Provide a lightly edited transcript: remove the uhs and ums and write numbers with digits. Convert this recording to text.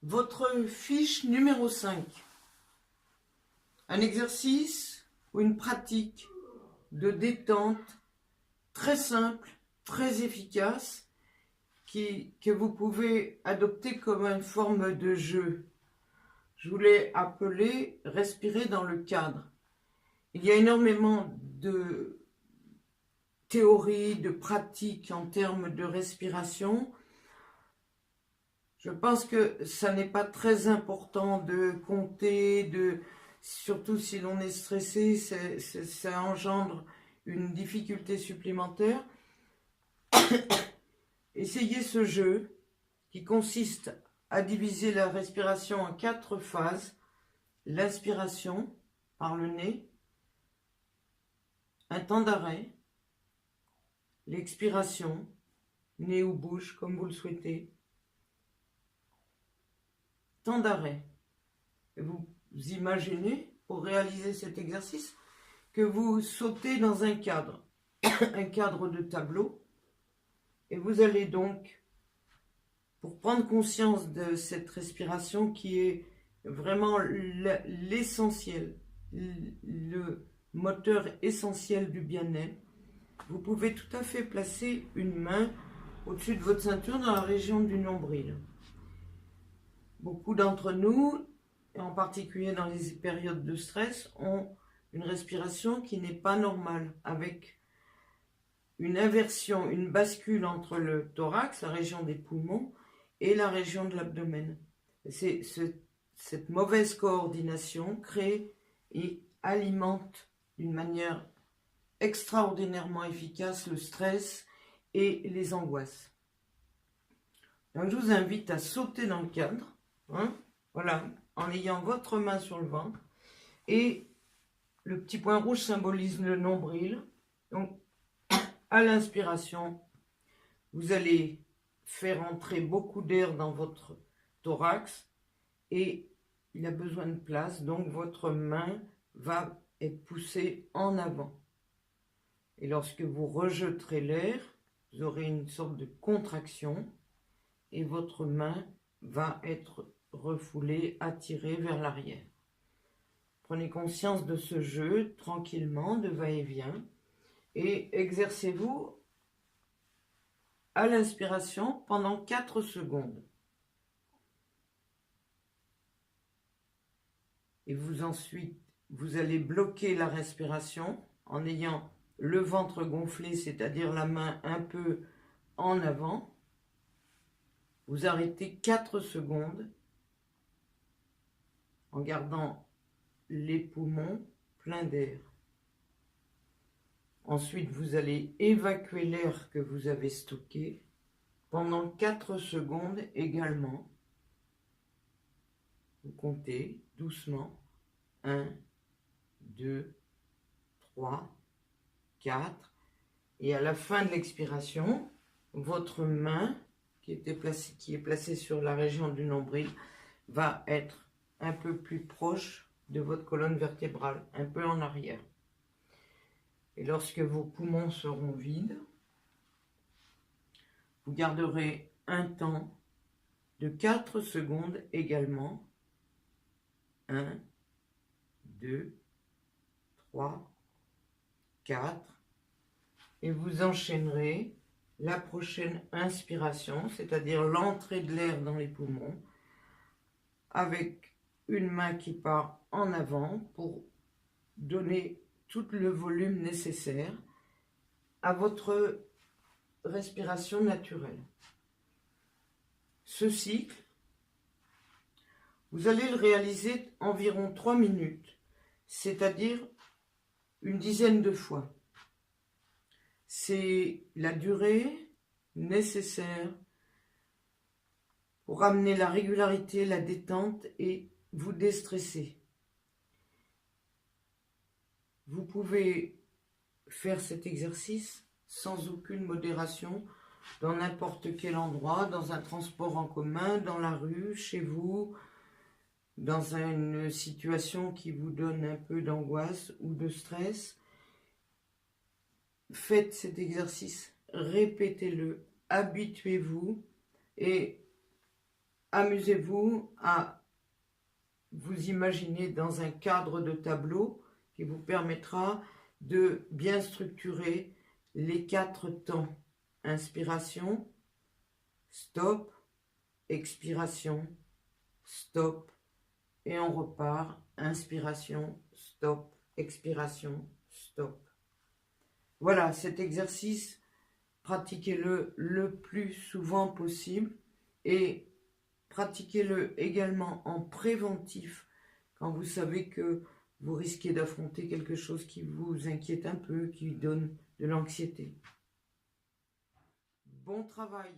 Votre fiche numéro 5. Un exercice ou une pratique de détente très simple, très efficace, que vous pouvez adopter comme une forme de jeu. Je voulais appeler respirer dans le cadre. Il y a énormément de théories, de pratiques en termes de respiration. Je pense que ça n'est pas très important de compter, surtout si l'on est stressé, ça engendre une difficulté supplémentaire. Essayez ce jeu qui consiste à diviser la respiration en 4 phases. L'inspiration par le nez, un temps d'arrêt, l'expiration, nez ou bouche comme vous le souhaitez, temps d'arrêt. Vous imaginez, pour réaliser cet exercice, que vous sautez dans un cadre, un cadre de tableau, et vous allez donc, pour prendre conscience de cette respiration qui est vraiment l'essentiel, le moteur essentiel du bien-être, vous pouvez tout à fait placer une main au-dessus de votre ceinture dans la région du nombril. Beaucoup d'entre nous, en particulier dans les périodes de stress, ont une respiration qui n'est pas normale, avec une inversion, une bascule entre le thorax, la région des poumons, et la région de l'abdomen. Cette mauvaise coordination crée et alimente d'une manière extraordinairement efficace le stress et les angoisses. Donc je vous invite à sauter dans le cadre, voilà, en ayant votre main sur le ventre, et le petit point rouge symbolise le nombril. Donc à l'inspiration, vous allez faire entrer beaucoup d'air dans votre thorax et il a besoin de place, donc votre main va être poussée en avant. Et lorsque vous rejeterez l'air, vous aurez une sorte de contraction et votre main va être refoulée, attirée vers l'arrière. Prenez conscience de ce jeu tranquillement, de va-et-vient, et exercez-vous à l'inspiration pendant 4 secondes. Et ensuite, vous allez bloquer la respiration en ayant le ventre gonflé, c'est-à-dire la main un peu en avant. Vous arrêtez 4 secondes en gardant les poumons pleins d'air. Ensuite, vous allez évacuer l'air que vous avez stocké pendant 4 secondes également. Vous comptez doucement. 1, 2, 3, 4. Et à la fin de l'expiration, votre main qui est placée sur la région du nombril va être un peu plus proche de votre colonne vertébrale, un peu en arrière. Et lorsque vos poumons seront vides, vous garderez un temps de 4 secondes également. 1, 2, 3, 4. Et vous enchaînerez la prochaine inspiration, c'est-à-dire l'entrée de l'air dans les poumons, avec une main qui part en avant pour donner tout le volume nécessaire à votre respiration naturelle. Ce cycle, vous allez le réaliser environ 3 minutes, c'est-à-dire une dizaine de fois. C'est la durée nécessaire pour ramener la régularité, la détente et vous déstresser. Vous pouvez faire cet exercice sans aucune modération dans n'importe quel endroit, dans un transport en commun, dans la rue, chez vous, dans une situation qui vous donne un peu d'angoisse ou de stress. Faites cet exercice, répétez-le, habituez-vous et amusez-vous à vous imaginer dans un cadre de tableau qui vous permettra de bien structurer les 4 temps. Inspiration, stop, expiration, stop, et on repart. Inspiration, stop, expiration, stop. Voilà, cet exercice, pratiquez-le le plus souvent possible et pratiquez-le également en préventif quand vous savez que vous risquez d'affronter quelque chose qui vous inquiète un peu, qui donne de l'anxiété. Bon travail!